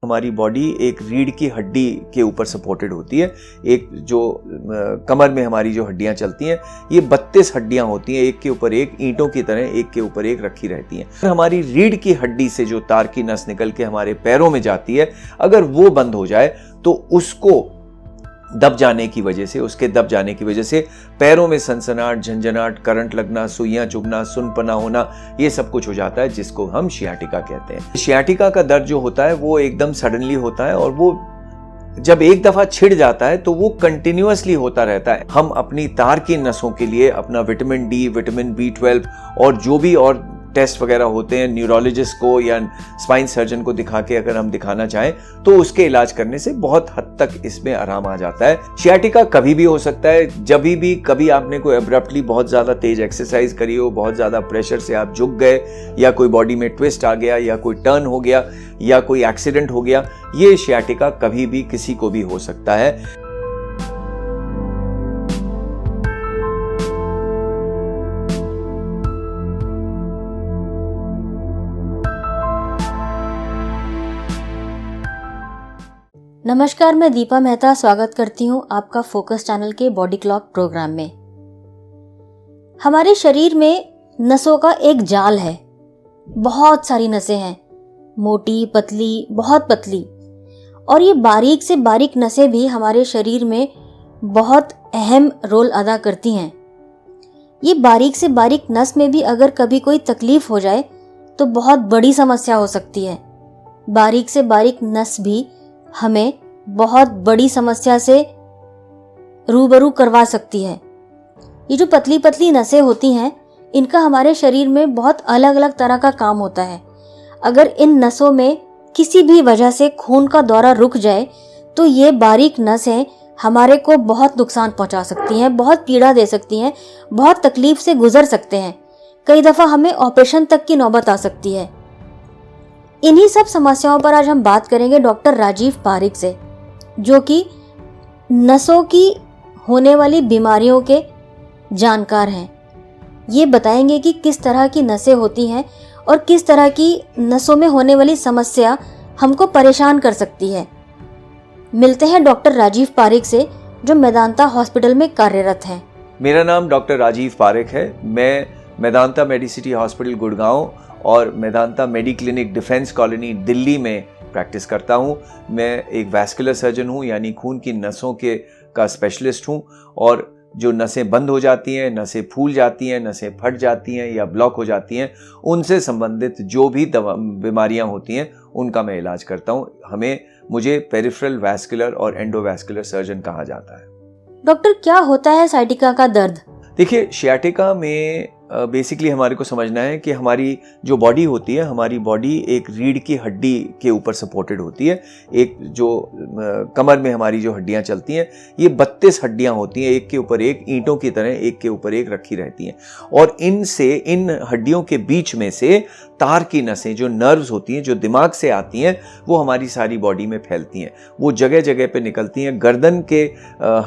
हमारी बॉडी एक रीढ़ की हड्डी के ऊपर सपोर्टेड होती है। एक जो कमर में हमारी जो हड्डियां चलती हैं, ये 32 हड्डियां होती हैं, एक के ऊपर एक, ईंटों की तरह एक के ऊपर एक रखी रहती हैं। हमारी रीढ़ की हड्डी से जो तार की नस निकल के हमारे पैरों में जाती है, अगर वो बंद हो जाए तो उसके दब जाने की वजह से पैरों में सनसनाहट, झंझनाहट, करंट लगना, सुइयां चुभना, सुनपना होना, ये सब कुछ हो जाता है, जिसको हम शियाटिका कहते हैं। शियाटिका का दर्द जो होता है वो एकदम सडनली होता है और वो जब एक दफा छिड़ जाता है तो वो कंटिन्यूअसली होता रहता है। हम अपनी तार की नसों के लिए अपना विटामिन डी, विटामिन B12 और जो भी और टेस्ट वगैरह होते हैं, न्यूरोलॉजिस्ट को या स्पाइन सर्जन को दिखा के अगर हम दिखाना चाहें तो उसके इलाज करने से बहुत हद तक इसमें आराम आ जाता है। शियाटिका कभी भी हो सकता है, जब भी कभी आपने कोई एब्रप्टली बहुत ज़्यादा तेज एक्सरसाइज करी हो, बहुत ज़्यादा प्रेशर से आप झुक गए, या कोई बॉडी में ट्विस्ट आ गया, या कोई टर्न हो गया, या कोई एक्सीडेंट हो गया, ये शियाटिका कभी भी किसी को भी हो सकता है। नमस्कार, मैं दीपा मेहता स्वागत करती हूँ आपका फोकस चैनल के बॉडी क्लॉक प्रोग्राम में। हमारे शरीर में नसों का एक जाल है। बहुत सारी नसें हैं, मोटी, पतली, बहुत पतली, और ये बारीक से बारीक नसें भी हमारे शरीर में बहुत अहम रोल अदा करती हैं। ये बारीक से बारीक नस में भी अगर कभी कोई तकलीफ हो जाए तो बहुत बड़ी समस्या हो सकती है। बारीक से बारीक नस भी हमें बहुत बड़ी समस्या से रूबरू करवा सकती है। ये जो पतली पतली नसें होती हैं, इनका हमारे शरीर में बहुत अलग अलग तरह का काम होता है। अगर इन नसों में किसी भी वजह से खून का दौरा रुक जाए तो ये बारीक नसें हमारे को बहुत नुकसान पहुंचा सकती हैं, बहुत पीड़ा दे सकती हैं, बहुत तकलीफ से गुजर सकते हैं। कई दफ़ा हमें ऑपरेशन तक की नौबत आ सकती है। इन्हीं सब समस्याओं पर आज हम बात करेंगे डॉक्टर राजीव पारिक से, जो कि नसों की होने वाली बीमारियों के जानकार हैं। ये बताएंगे कि किस तरह की नसें होती हैं और किस तरह की नसों में होने वाली समस्या हमको परेशान कर सकती है। मिलते हैं डॉक्टर राजीव पारिक से, जो मेदांता हॉस्पिटल में कार्यरत हैं। मेरा नाम डॉक्टर राजीव पारिक है। मैं मेदांता मेडिसिटी हॉस्पिटल गुड़गांव और मेदांता मेडी क्लिनिक डिफेंस कॉलोनी दिल्ली में प्रैक्टिस करता हूँ। मैं एक वैस्कुलर सर्जन हूँ, यानी खून की नसों का स्पेशलिस्ट हूँ। और जो नसें बंद हो जाती हैं, नसें फूल जाती हैं, नसें फट जाती हैं या ब्लॉक हो जाती हैं, उनसे संबंधित जो भी बीमारियाँ होती हैं उनका मैं इलाज करता हूँ। मुझे पेरिफेरल वैस्कुलर और एंडोवैस्कुलर सर्जन कहा जाता है। डॉक्टर, क्या होता है साइटिका का दर्द? देखिए, शियाटिका में बेसिकली हमारे को समझना है कि हमारी जो बॉडी होती है, हमारी बॉडी एक रीढ़ की हड्डी के ऊपर सपोर्टेड होती है। एक जो कमर में हमारी जो हड्डियां चलती हैं, ये 32 हड्डियां होती हैं, एक के ऊपर एक, ईंटों की तरह एक के ऊपर एक रखी रहती हैं। और इन हड्डियों के बीच में से तार की नसें, जो नर्व्स होती हैं, जो दिमाग से आती हैं, वो हमारी सारी बॉडी में फैलती हैं। वो जगह जगह पे निकलती हैं। गर्दन के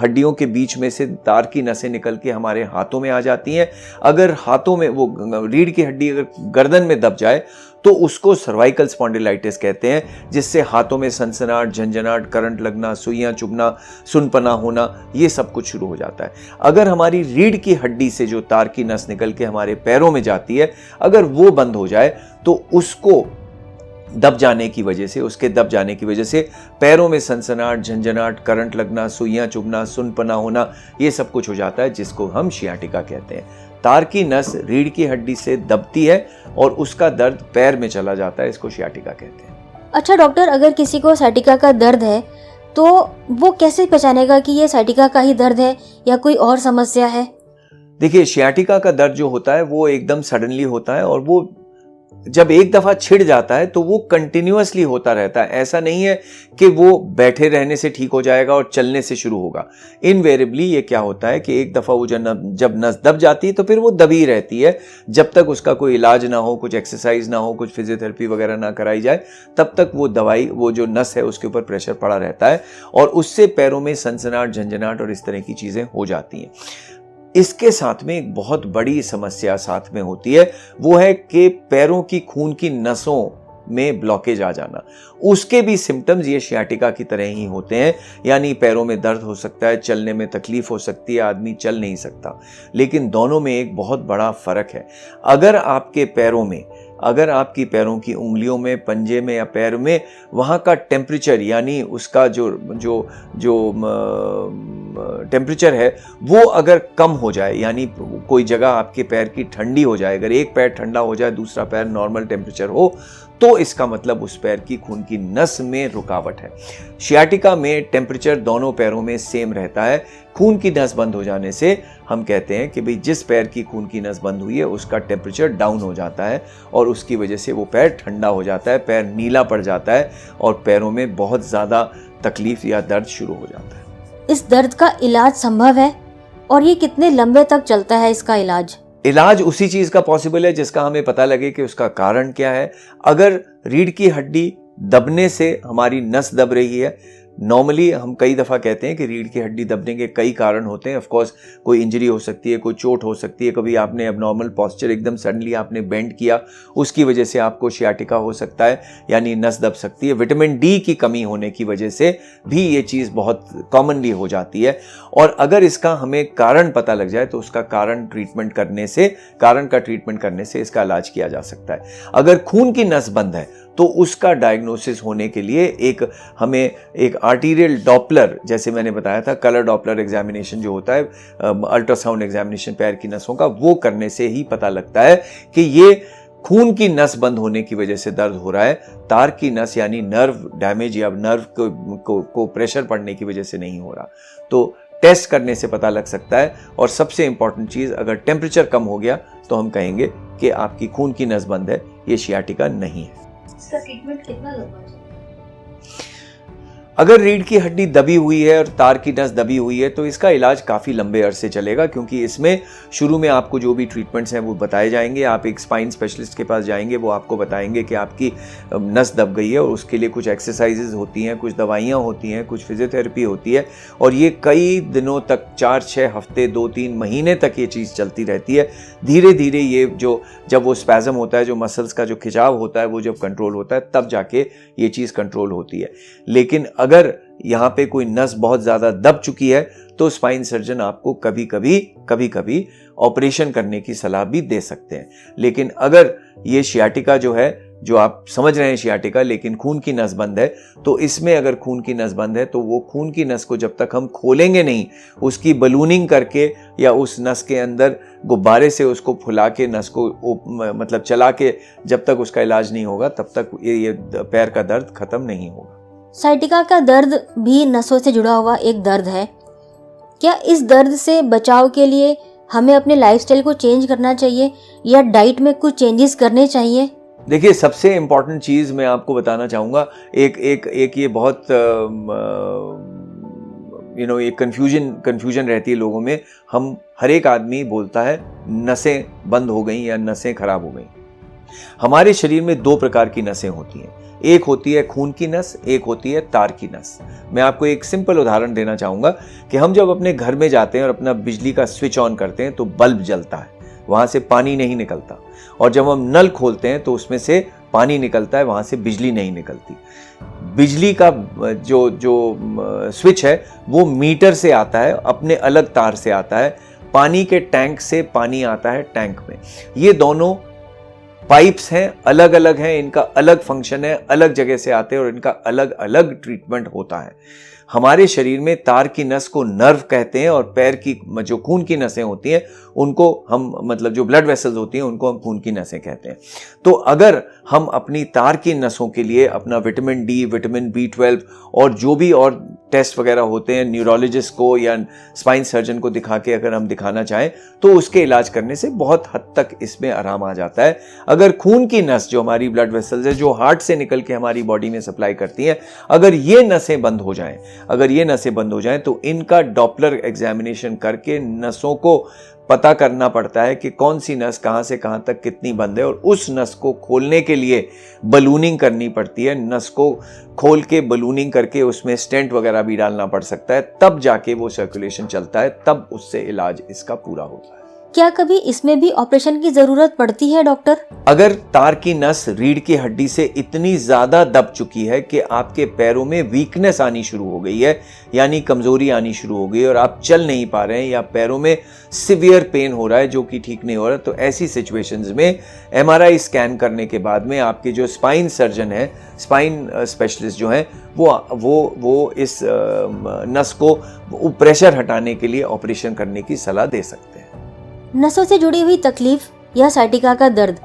हड्डियों के बीच में से तार की नसें निकल के हमारे हाथों में आ जाती हैं। अगर हाथों में वो रीढ़ की हड्डी अगर गर्दन में दब जाए तो उसको सर्वाइकल स्पॉन्डिलाइटिस कहते हैं, जिससे हाथों में सनसनाहट, झंझनाहट, करंट लगना, सुइयां चुभना, सुनपना होना, ये सब कुछ शुरू हो जाता है। अगर हमारी रीढ़ की हड्डी से जो तार की नस निकल के हमारे पैरों में जाती है, अगर वो बंद हो जाए तो उसके दब जाने की वजह से पैरों में सनसनाहट, झंझनाहट, करंट लगना, सुइयां चुभना, सुनपना होना, ये सब कुछ हो जाता है, जिसको हम शियाटिका कहते हैं। तार की नस रीढ़ की हड्डी से दबती है और उसका दर्द पैर में चला जाता है, इसको शियाटिका कहते हैं। अच्छा डॉक्टर, अगर किसी को साइटिका का दर्द है तो वो कैसे पहचानेगा कि ये साइटिका का ही दर्द है या कोई और समस्या है? देखिए, शियाटिका का दर्द जो होता है वो एकदम सडनली होता है और वो जब एक दफा छिड़ जाता है तो वो कंटिन्यूअसली होता रहता है। ऐसा नहीं है कि वो बैठे रहने से ठीक हो जाएगा और चलने से शुरू होगा। इनवेरिएबली ये क्या होता है कि एक दफा वो जब नस दब जाती है तो फिर वो दबी रहती है। जब तक उसका कोई इलाज ना हो, कुछ एक्सरसाइज ना हो, कुछ फिजियोथेरेपी वगैरह ना कराई जाए, तब तक वो जो नस है उसके ऊपर प्रेशर पड़ा रहता है और उससे पैरों में सनसनाहट, झंझनाहट और इस तरह की चीजें हो जाती हैं। इसके साथ में एक बहुत बड़ी समस्या साथ में होती है, वो है कि पैरों की खून की नसों में ब्लॉकेज आ जाना, उसके भी सिम्टम्स ये शियाटिका की तरह ही होते हैं। यानी पैरों में दर्द हो सकता है, चलने में तकलीफ हो सकती है, आदमी चल नहीं सकता। लेकिन दोनों में एक बहुत बड़ा फर्क है। अगर आपके पैरों में, अगर आपकी पैरों की उंगलियों में, पंजे में या पैर में वहाँ का टेम्परेचर, यानी उसका जो जो जो टेम्परेचर है वो अगर कम हो जाए, यानी कोई जगह आपके पैर की ठंडी हो जाए, अगर एक पैर ठंडा हो जाए, दूसरा पैर नॉर्मल टेम्परेचर हो, तो इसका मतलब उस पैर की खून की नस में रुकावट है। शियाटिका में टेम्परेचर दोनों पैरों में सेम रहता है। खून की नस बंद हो जाने से हम कहते हैं कि भाई जिस पैर की खून की नस बंद हुई है उसका टेम्परेचर डाउन हो जाता है और उसकी वजह से वो पैर ठंडा हो जाता है, पैर नीला पड़ जाता है और पैरों में बहुत ज़्यादा तकलीफ या दर्द शुरू हो जाता है। इस दर्द का इलाज संभव है और ये कितने लंबे तक चलता है इसका इलाज? इलाज उसी चीज का पॉसिबल है जिसका हमें पता लगे कि उसका कारण क्या है। अगर रीढ़ की हड्डी दबने से हमारी नस दब रही है, नॉर्मली हम कई दफ़ा कहते हैं कि रीढ़ की हड्डी दबने के कई कारण होते हैं। ऑफ कोर्स कोई इंजरी हो सकती है, कोई चोट हो सकती है, कभी आपने एबनॉर्मल पोस्चर, एकदम सडनली आपने बेंड किया, उसकी वजह से आपको शियाटिका हो सकता है, यानी नस दब सकती है। विटामिन डी की कमी होने की वजह से भी ये चीज़ बहुत कॉमनली हो जाती है। और अगर इसका हमें कारण पता लग जाए तो उसका कारण का ट्रीटमेंट करने से इसका इलाज किया जा सकता है। अगर खून की नस बंद है तो उसका डायग्नोसिस होने के लिए हमें एक आर्टीरियल डॉपलर, जैसे मैंने बताया था, कलर डॉपलर एग्जामिनेशन जो होता है, अल्ट्रासाउंड एग्जामिनेशन पैर की नसों का, वो करने से ही पता लगता है कि ये खून की नस बंद होने की वजह से दर्द हो रहा है, तार की नस यानी नर्व डैमेज या नर्व को प्रेशर पड़ने की वजह से नहीं हो रहा। तो टेस्ट करने से पता लग सकता है। और सबसे इंपॉर्टेंट चीज़, अगर टेम्परेचर कम हो गया तो हम कहेंगे कि आपकी खून की नस बंद है, ये शियाटिका नहीं है। इसका ट्रीटमेंट कितना लंबा है? अगर रीढ़ की हड्डी दबी हुई है और तार की नस दबी हुई है तो इसका इलाज काफ़ी लंबे अरसे चलेगा, क्योंकि इसमें शुरू में आपको जो भी ट्रीटमेंट्स हैं वो बताए जाएंगे। आप एक स्पाइन स्पेशलिस्ट के पास जाएंगे, वो आपको बताएंगे कि आपकी नस दब गई है और उसके लिए कुछ एक्सरसाइजेज होती हैं, कुछ दवाइयाँ होती हैं, कुछ फिजियोथेरेपी होती है, और ये कई दिनों तक, 4-6 हफ्ते, 2-3 महीने तक ये चीज़ चलती रहती है। धीरे धीरे ये जब वो स्पैज़म होता है, जो मसल्स का जो खिंचाव होता है, वो जब कंट्रोल होता है, तब जाके ये चीज़ कंट्रोल होती है। लेकिन अगर यहाँ पे कोई नस बहुत ज़्यादा दब चुकी है तो स्पाइन सर्जन आपको कभी कभी ऑपरेशन करने की सलाह भी दे सकते हैं। लेकिन अगर ये शियाटिका जो है, जो आप समझ रहे हैं शियाटिका, लेकिन खून की नस बंद है, तो इसमें अगर खून की नस बंद है तो वो खून की नस को जब तक हम खोलेंगे नहीं, उसकी बलूनिंग करके या उस नस के अंदर गुब्बारे से उसको फुला के नस को मतलब चला के जब तक उसका इलाज नहीं होगा, तब तक ये पैर का दर्द खत्म नहीं होगा। साइटिका का दर्द भी नसों से जुड़ा हुआ एक दर्द है। क्या इस दर्द से बचाव के लिए हमें अपने लाइफस्टाइल को चेंज करना चाहिए या डाइट में कुछ चेंजेस करने चाहिए? देखिए, सबसे इम्पॉर्टेंट चीज़ मैं आपको बताना चाहूँगा, एक ये बहुत एक कन्फ्यूजन रहती है लोगों में। हम हर एक आदमी बोलता है नसें बंद हो गई या नसें खराब हो गई। हमारे शरीर में 2 प्रकार की नसें होती हैं, एक होती है खून की नस, एक होती है तार की नस। मैं आपको एक सिंपल उदाहरण देना चाहूँगा कि हम जब अपने घर में जाते हैं और अपना बिजली का स्विच ऑन करते हैं तो बल्ब जलता है, वहाँ से पानी नहीं निकलता, और जब हम नल खोलते हैं तो उसमें से पानी निकलता है, वहाँ से बिजली नहीं निकलती। बिजली का जो स्विच है वो मीटर से आता है, अपने अलग तार से आता है। पानी के टैंक से पानी आता है टैंक में। ये दोनों पाइप्स हैं, अलग अलग हैं, इनका अलग फंक्शन है, अलग जगह से आते हैं और इनका अलग अलग ट्रीटमेंट होता है। हमारे शरीर में तार की नस को नर्व कहते हैं और पैर की जो खून की नसें होती हैं उनको हम मतलब जो ब्लड वेसल्स होती हैं उनको हम खून की नसें कहते हैं। तो अगर हम अपनी तार की नसों के लिए अपना विटामिन डी, विटामिन B12 और जो भी और टेस्ट वगैरह होते हैं, न्यूरोलॉजिस्ट को या स्पाइन सर्जन को दिखा के अगर हम दिखाना चाहें तो उसके इलाज करने से बहुत हद तक इसमें आराम आ जाता है। अगर खून की नस जो हमारी ब्लड वेसल्स है, जो हार्ट से निकल के हमारी बॉडी में सप्लाई करती हैं, अगर ये नसें बंद हो जाएं तो इनका डॉपलर एग्जामिनेशन करके नसों को पता करना पड़ता है कि कौन सी नस कहां से कहां तक कितनी बंद है, और उस नस को खोलने के लिए बलूनिंग करनी पड़ती है। नस को खोल के बलूनिंग करके उसमें स्टेंट वगैरह भी डालना पड़ सकता है, तब जाके वो सर्कुलेशन चलता है, तब उससे इलाज इसका पूरा होता है। क्या कभी इसमें भी ऑपरेशन की जरूरत पड़ती है डॉक्टर? अगर तार की नस रीढ़ की हड्डी से इतनी ज्यादा दब चुकी है कि आपके पैरों में वीकनेस आनी शुरू हो गई है, यानी कमजोरी आनी शुरू हो गई है और आप चल नहीं पा रहे हैं या पैरों में सिवियर पेन हो रहा है जो कि ठीक नहीं हो रहा, तो ऐसी सिचुएशंस में एमआरआई स्कैन करने के बाद में आपके जो स्पाइन सर्जन है, स्पाइन स्पेशलिस्ट जो हैं, वो इस नस को प्रेशर हटाने के लिए ऑपरेशन करने की सलाह दे सकते हैं। नसों से जुड़ी हुई तकलीफ या साइटिका का दर्द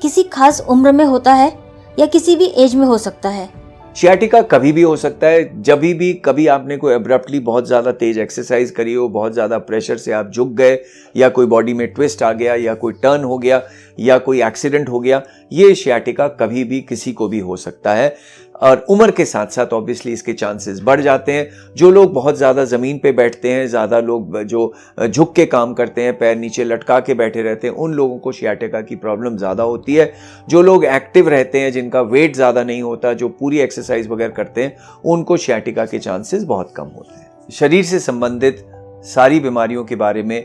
किसी खास उम्र में होता है या किसी भी एज में हो सकता है? शियाटिका कभी भी हो सकता है, जब भी कभी आपने कोई अब्रप्टली बहुत ज़्यादा तेज एक्सरसाइज करी हो, बहुत ज़्यादा प्रेशर से आप झुक गए या कोई बॉडी में ट्विस्ट आ गया या कोई टर्न हो गया या कोई एक्सीडेंट हो गया, ये शियाटिका कभी भी किसी को भी हो सकता है। और उम्र के साथ साथ ऑब्वियसली इसके चांसेस बढ़ जाते हैं। जो लोग बहुत ज़्यादा ज़मीन पे बैठते हैं, ज़्यादा लोग जो झुक के काम करते हैं, पैर नीचे लटका के बैठे रहते हैं, उन लोगों को शियाटिका की प्रॉब्लम ज़्यादा होती है। जो लोग एक्टिव रहते हैं, जिनका वेट ज़्यादा नहीं होता, जो पूरी एक्सरसाइज वगैरह करते हैं, उनको शियाटिका के चांसेस बहुत कम होते हैं। शरीर से संबंधित सारी बीमारियों के बारे में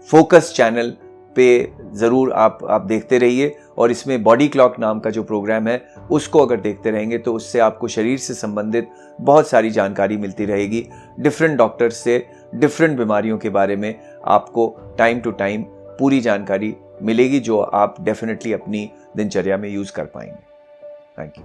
फोकस चैनल पे ज़रूर आप देखते रहिए और इसमें बॉडी क्लॉक नाम का जो प्रोग्राम है उसको अगर देखते रहेंगे तो उससे आपको शरीर से संबंधित बहुत सारी जानकारी मिलती रहेगी। डिफरेंट डॉक्टर्स से डिफरेंट बीमारियों के बारे में आपको टाइम टू टाइम पूरी जानकारी मिलेगी जो आप डेफिनेटली अपनी दिनचर्या में यूज़ कर पाएंगे। Thank you.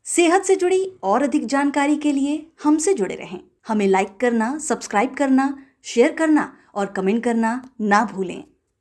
सेहत से जुड़ी और अधिक जानकारी के लिए हमसे जुड़े रहें। हमें लाइक करना, सब्सक्राइब करना, शेयर करना और कमेंट करना ना भूलें।